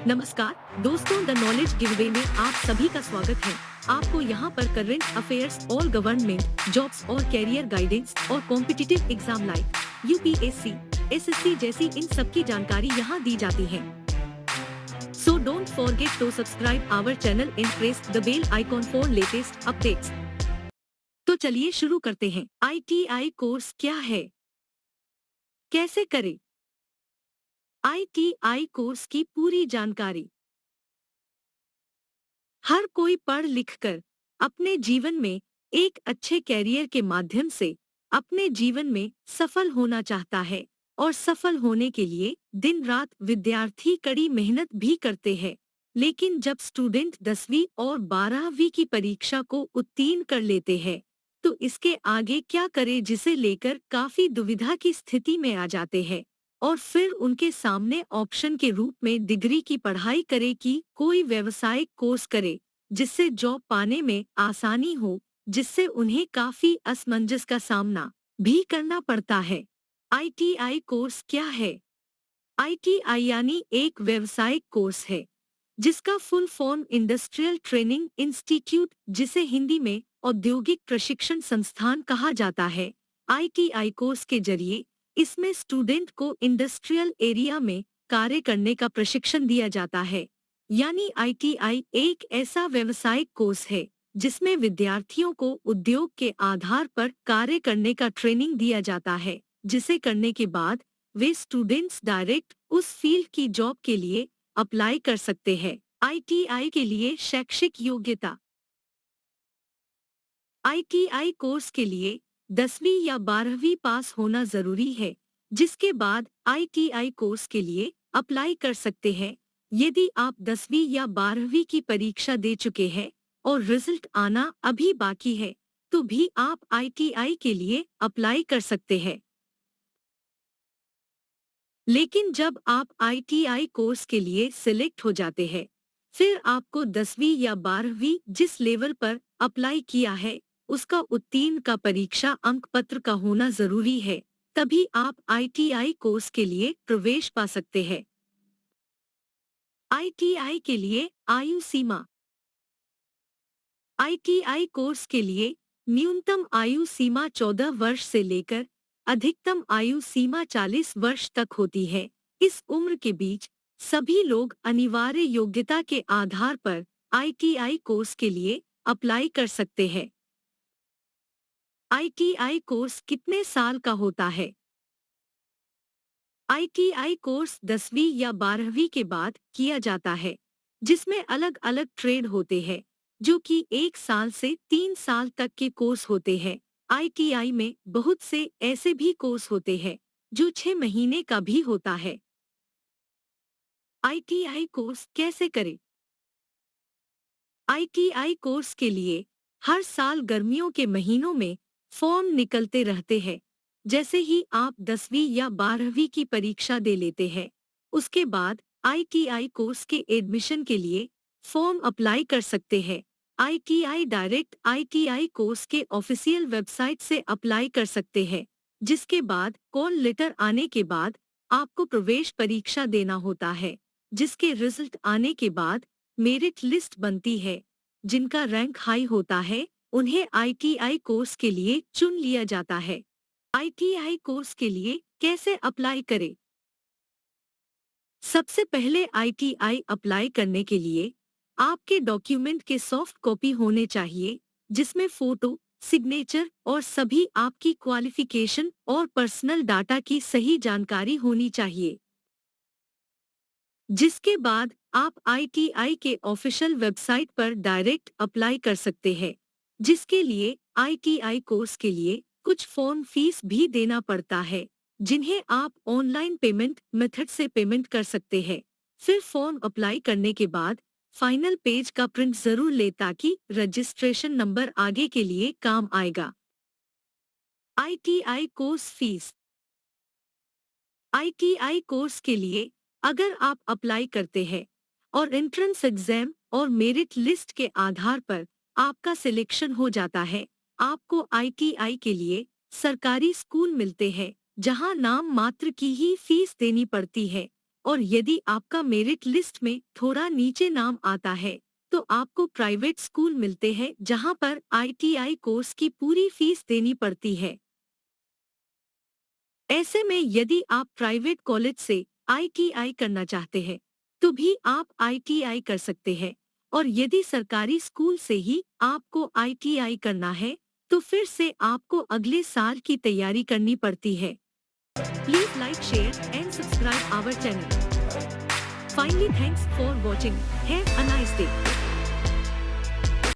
नमस्कार दोस्तों, the knowledge giveaway में आप सभी का स्वागत है। आपको यहाँ पर करंट अफेयर्स और गवर्नमेंट जॉब्स और कैरियर गाइडेंस और competitive exam like UPSC, SSC जैसी इन सब की जानकारी यहाँ दी जाती है। So don't forget to subscribe our channel and press the bell icon for latest updates. तो चलिए शुरू करते हैं। आईटीआई कोर्स क्या है, कैसे करें? आईटीआई कोर्स की पूरी जानकारी। हर कोई पढ़ लिख कर अपने जीवन में एक अच्छे कैरियर के माध्यम से अपने जीवन में सफल होना चाहता है और सफल होने के लिए दिन रात विद्यार्थी कड़ी मेहनत भी करते हैं। लेकिन जब स्टूडेंट 10वीं और 12वीं की परीक्षा को उत्तीर्ण कर लेते हैं तो इसके आगे क्या करे, जिसे लेकर काफी दुविधा की स्थिति में आ जाते हैं और फिर उनके सामने ऑप्शन के रूप में डिग्री की पढ़ाई करे कि कोई व्यावसायिक कोर्स करे जिससे जॉब पाने में आसानी हो, जिससे उन्हें काफी असमंजस का सामना भी करना पड़ता है। आईटीआई कोर्स क्या है? आईटीआई यानी एक व्यावसायिक कोर्स है जिसका full form industrial training institute, जिसे हिंदी में औद्योगिक प्रशिक्षण संस्थान कहा जाता है। आईटीआई कोर्स के जरिए इसमें स्टूडेंट को इंडस्ट्रियल एरिया में कार्य करने का प्रशिक्षण दिया जाता है। यानी आईटीआई एक ऐसा व्यावसायिक कोर्स है जिसमें विद्यार्थियों को उद्योग के आधार पर कार्य करने का ट्रेनिंग दिया जाता है, जिसे करने के बाद वे स्टूडेंट्स डायरेक्ट उस फील्ड की जॉब के लिए अप्लाई कर सकते हैं। आईटीआई के लिए शैक्षिक योग्यता। आईटीआई कोर्स के लिए 10वीं या 12वीं पास होना जरूरी है, जिसके बाद आईटीआई कोर्स के लिए अप्लाई कर सकते हैं। यदि आप 10वीं या 12वीं की परीक्षा दे चुके हैं और रिजल्ट आना अभी बाकी है तो भी आप आईटीआई के लिए अप्लाई कर सकते हैं। लेकिन जब आप आईटीआई कोर्स के लिए सिलेक्ट हो जाते हैं, फिर आपको 10वीं या 12वीं जिस लेवल पर अप्लाई किया है उसका उत्तीर्ण का परीक्षा अंक पत्र का होना जरूरी है, तभी आप आईटीआई कोर्स के लिए प्रवेश पा सकते हैं। आईटीआई के लिए आयु सीमा। आईटीआई कोर्स के लिए न्यूनतम आयु सीमा 14 वर्ष से लेकर अधिकतम आयु सीमा 40 वर्ष तक होती है। इस उम्र के बीच सभी लोग अनिवार्य योग्यता के आधार पर आईटीआई कोर्स के लिए अप्लाई कर सकते हैं। आईटीआई कोर्स कितने साल का होता है? आईटीआई कोर्स 10वीं या 12वीं के बाद किया जाता है, जिसमें अलग अलग ट्रेड होते हैं जो कि 1 साल से 3 साल तक के कोर्स होते हैं। आईटीआई में बहुत से ऐसे भी कोर्स होते हैं जो 6 महीने का भी होता है। आईटीआई कोर्स कैसे करें? आईटीआई कोर्स के लिए हर साल गर्मियों के महीनों में फॉर्म निकलते रहते हैं। जैसे ही आप 10वीं या 12वीं की परीक्षा दे लेते हैं, उसके बाद आईटीआई कोर्स के एडमिशन के लिए फॉर्म अप्लाई कर सकते हैं। आईटीआई डायरेक्ट आईटीआई कोर्स के ऑफिशियल वेबसाइट से अप्लाई कर सकते हैं, जिसके बाद कॉल लेटर आने के बाद आपको प्रवेश परीक्षा देना होता है, जिसके रिजल्ट आने के बाद मेरिट लिस्ट बनती है। जिनका रैंक हाई होता है उन्हें आईटीआई कोर्स के लिए चुन लिया जाता है। आईटीआई कोर्स के लिए कैसे अप्लाई करें? सबसे पहले आईटीआई अप्लाई करने के लिए आपके डॉक्यूमेंट के सॉफ्ट कॉपी होने चाहिए, जिसमें फोटो, सिग्नेचर और सभी आपकी क्वालिफिकेशन और पर्सनल डाटा की सही जानकारी होनी चाहिए। जिसके बाद आप आईटीआई के ऑफिशियल वेबसाइट पर डायरेक्ट अप्लाई कर सकते हैं, जिसके लिए आईटीआई कोर्स के लिए कुछ फॉर्म फीस भी देना पड़ता है, जिन्हें आप ऑनलाइन पेमेंट मेथड से पेमेंट कर सकते हैं। फिर फॉर्म अप्लाई करने के बाद फाइनल पेज का प्रिंट जरूर ले ताकि रजिस्ट्रेशन नंबर आगे के लिए काम आएगा। ITI course fees. ITI course के लिए अगर आप अप्लाई करते हैं और एंट्रेंस एग्जाम और मेरिट लिस्ट के आधार पर आपका सिलेक्शन हो जाता है, आपको आईटीआई के लिए सरकारी स्कूल मिलते हैं जहां नाम मात्र की ही फीस देनी पड़ती है और यदि आपका मेरिट लिस्ट में थोड़ा नीचे नाम आता है तो आपको प्राइवेट स्कूल मिलते हैं जहां पर ITI कोर्स की पूरी फीस देनी पड़ती है। ऐसे में यदि आप प्राइवेट कॉलेज से ITI करना चाहते हैं तो भी आप ITI कर सकते हैं, और यदि सरकारी स्कूल से ही आपको ITI करना है तो फिर से आपको अगले साल की तैयारी करनी पड़ती है। Please like, share and subscribe our channel. Finally, thanks for watching. Have a nice day.